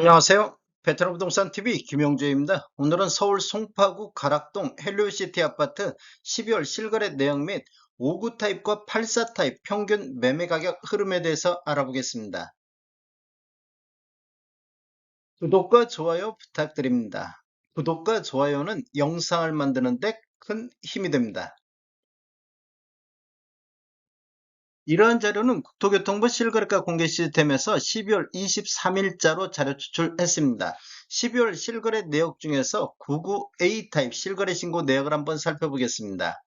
안녕하세요. 베테랑 부동산 TV 김영주입니다. 오늘은 서울 송파구 가락동 헬리오시티 아파트 12월 실거래 내용 및 5구 타입과 84 타입 평균 매매 가격 흐름에 대해서 알아보겠습니다. 구독과 좋아요 부탁드립니다. 구독과 좋아요는 영상을 만드는 데 큰 힘이 됩니다. 이러한 자료는 국토교통부 실거래가 공개 시스템에서 12월 23일자로 자료 추출했습니다. 12월 실거래 내역 중에서 99A 타입 실거래 신고 내역을 한번 살펴보겠습니다.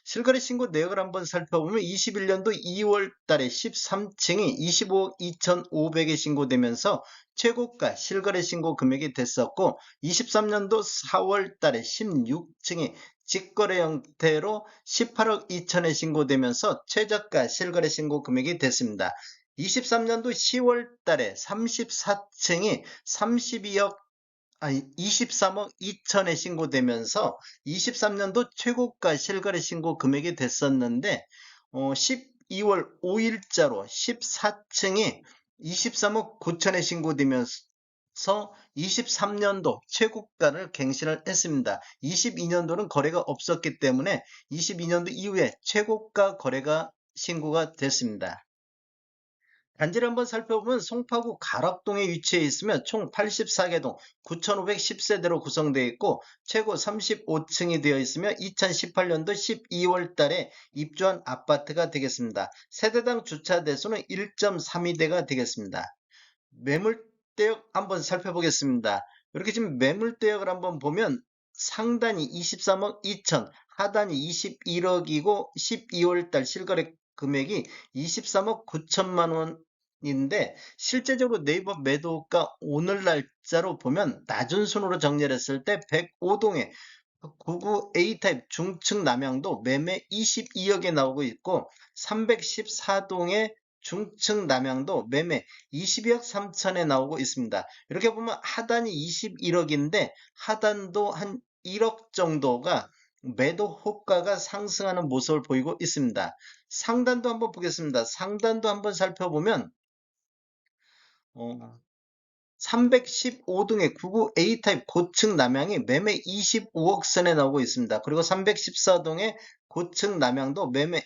실거래 신고 내역을 한번 살펴보면 21년도 2월 달에 13층이 25억 2,500에 신고되면서 최고가 실거래 신고 금액이 됐었고, 23년도 4월 달에 16층이 직거래 형태로 18억 2천에 신고되면서 최저가 실거래 신고 금액이 됐습니다. 23년도 10월 달에 34층이 23억 2천에 신고되면서 23년도 최고가 실거래 신고 금액이 됐었는데, 12월 5일자로 14층이 23억 9천에 신고되면서 23년도 최고가를 갱신을 했습니다. 22년도는 거래가 없었기 때문에 22년도 이후에 최고가 거래가 신고가 됐습니다. 단지를 한번 살펴보면 송파구 가락동에 위치해 있으며 총 84개 동 9,510세대로 구성되어 있고 최고 35층이 되어 있으며 2018년도 12월 달에 입주한 아파트가 되겠습니다. 세대당 주차 대수는 1.32대가 되겠습니다. 매물대역 한번 살펴보겠습니다. 이렇게 지금 매물대역을 한번 보면 상단이 23억 2천, 하단이 21억이고 12월 달 실거래 금액이 23억 9천만 원인데, 실제적으로 네이버 매도가 오늘 날짜로 보면 낮은 순으로 정리를 했을 때 105동에 99A 타입 중층 남양도 매매 22억에 나오고 있고, 314동에 중층 남양도 매매 22억 3천에 나오고 있습니다. 이렇게 보면 하단이 21억인데 하단도 한 1억 정도가 매도 호가가 상승하는 모습을 보이고 있습니다. 상단도 한번 보겠습니다. 상단도 한번 살펴보면 315등의 99A 타입 고층 남양이 매매 25억 선에 나오고 있습니다. 그리고 314동의 고층 남양도 매매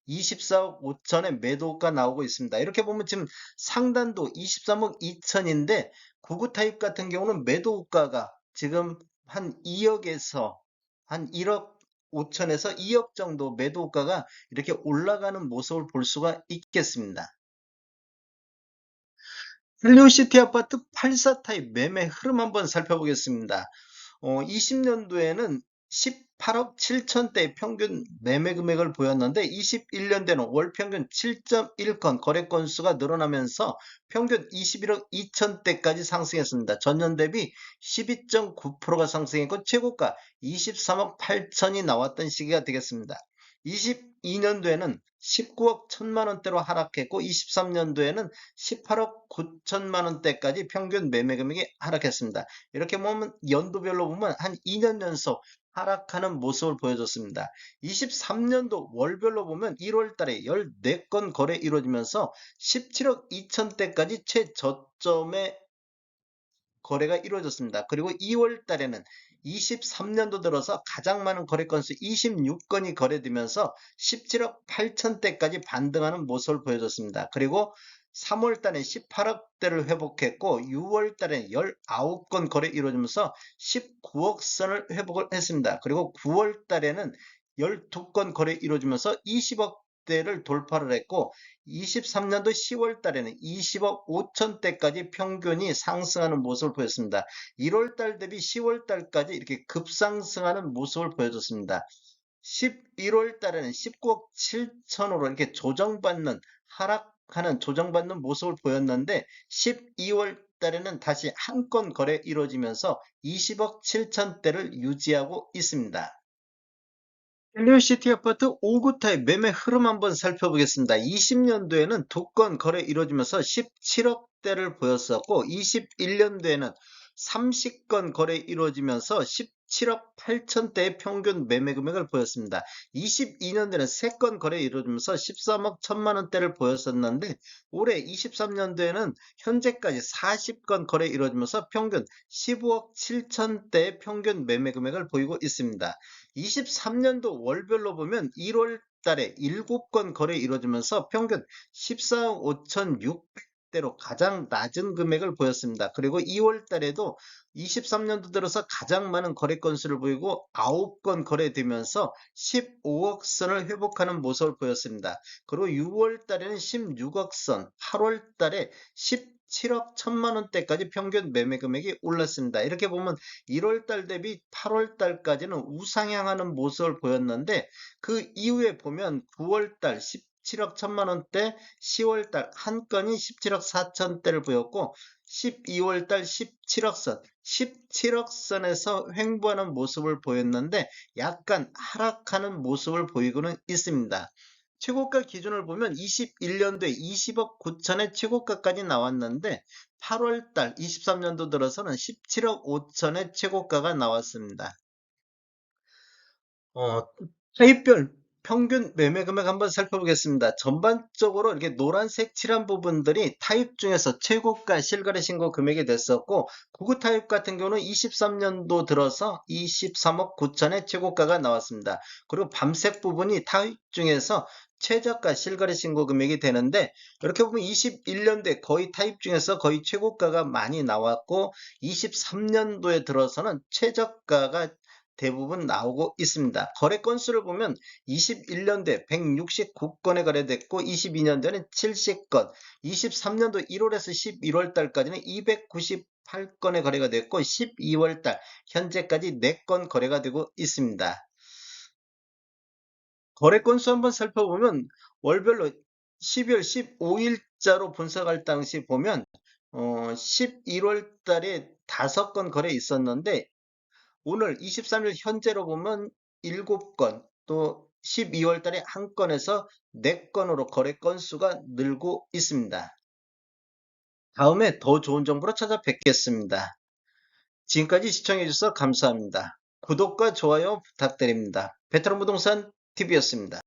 24억 5천에 매도가 나오고 있습니다. 이렇게 보면 지금 상단도 23억 2천인데 99 타입 같은 경우는 매도가가 지금 한 2억에서 한 1억 5천에서 2억 정도 매도가가 이렇게 올라가는 모습을 볼 수가 있겠습니다. 헬리오시티 아파트 84 타입 매매 흐름 한번 살펴보겠습니다. 20년도에는 18억 7천대 평균 매매 금액을 보였는데 21년대는 월 평균 7.1건 거래 건수가 늘어나면서 평균 21억 2천대까지 상승했습니다. 전년 대비 12.9%가 상승했고 최고가 23억 8천이 나왔던 시기가 되겠습니다. 22년도에는 19억 1천만 원대로 하락했고 23년도에는 18억 9천만 원대까지 평균 매매 금액이 하락했습니다. 이렇게 보면 연도별로 보면 한 2년 연속 하락하는 모습을 보여줬습니다. 23년도 월별로 보면 1월 달에 14건 거래 이루어지면서 17억 2천대까지 최저점에 거래가 이루어졌습니다. 그리고 2월 달에는 23년도 들어서 가장 많은 거래 건수 26건이 거래되면서 17억 8천대까지 반등하는 모습을 보여줬습니다. 그리고 3월 달에 18억대를 회복했고 6월 달에 19건 거래 이루어지면서 19억 선을 회복을 했습니다. 그리고 9월 달에는 12건 거래 이루어지면서 20억대를 돌파를 했고 23년도 10월 달에는 20억 5천대까지 평균이 상승하는 모습을 보였습니다. 1월 달 대비 10월 달까지 이렇게 급상승하는 모습을 보여줬습니다. 11월 달에는 19억 7천으로 이렇게 조정받는 모습을 보였는데 12월 달에는 다시 한 건 거래 이루어지면서 20억 7천대를 유지하고 있습니다. 헬리오시티 아파트 5구 타입 매매 흐름 한번 살펴보겠습니다. 20년도에는 두 건 거래 이루어지면서 17억대를 보였었고 21년도에는 30건 거래 이루어지면서 17억 8천대의 평균 매매 금액을 보였습니다. 22년도에는 3건 거래 이루어지면서 13억 1천만 원대를 보였었는데 올해 23년도에는 현재까지 40건 거래 이루어지면서 평균 15억 7천대의 평균 매매 금액을 보이고 있습니다. 23년도 월별로 보면 1월 달에 7건 거래 이루어지면서 평균 14억 5,600대로 가장 낮은 금액을 보였습니다. 그리고 2월 달에도 23년도 들어서 가장 많은 거래 건수를 보이고 9건 거래되면서 15억 선을 회복하는 모습을 보였습니다. 그리고 6월 달에는 16억 선, 8월 달에 17억 1천만 원대까지 평균 매매 금액이 올랐습니다. 이렇게 보면 1월 달 대비 8월 달까지는 우상향하는 모습을 보였는데 그 이후에 보면 9월 달 17억 1천만 원대, 10월 달 한 건이 17억 4천대를 보였고 12월 달 17억 선, 17억 선에서 횡보하는 모습을 보였는데 약간 하락하는 모습을 보이고는 있습니다. 최고가 기준을 보면 21년도에 20억 9천의 최고가까지 나왔는데 8월 달 23년도 들어서는 17억 5천의 최고가가 나왔습니다. 어, 타입별 평균 매매 금액 한번 살펴보겠습니다. 전반적으로 이렇게 노란색 칠한 부분들이 타입 중에서 최고가 실거래 신고 금액이 됐었고, 구구 타입 같은 경우는 23년도 들어서 23억 9천의 최고가가 나왔습니다. 그리고 밤색 부분이 타입 중에서 최저가 실거래 신고 금액이 되는데, 이렇게 보면 21년도에 거의 타입 중에서 거의 최고가가 많이 나왔고, 23년도에 들어서는 최저가가 대부분 나오고 있습니다. 거래 건수를 보면 21년도에 169건에 거래됐고 22년도에는 70건, 23년도 1월에서 11월 달까지는 298건의 거래가 됐고 12월 달 현재까지 4건 거래가 되고 있습니다. 거래 건수 한번 살펴보면 월별로 12월 15일자로 분석할 당시 보면 11월 달에 5건 거래 있었는데 오늘 23일 현재로 보면 7건, 또 12월 달에 1건에서 4건으로 거래 건수가 늘고 있습니다. 다음에 더 좋은 정보로 찾아뵙겠습니다. 지금까지 시청해주셔서 감사합니다. 구독과 좋아요 부탁드립니다. 베테랑 부동산 TV였습니다.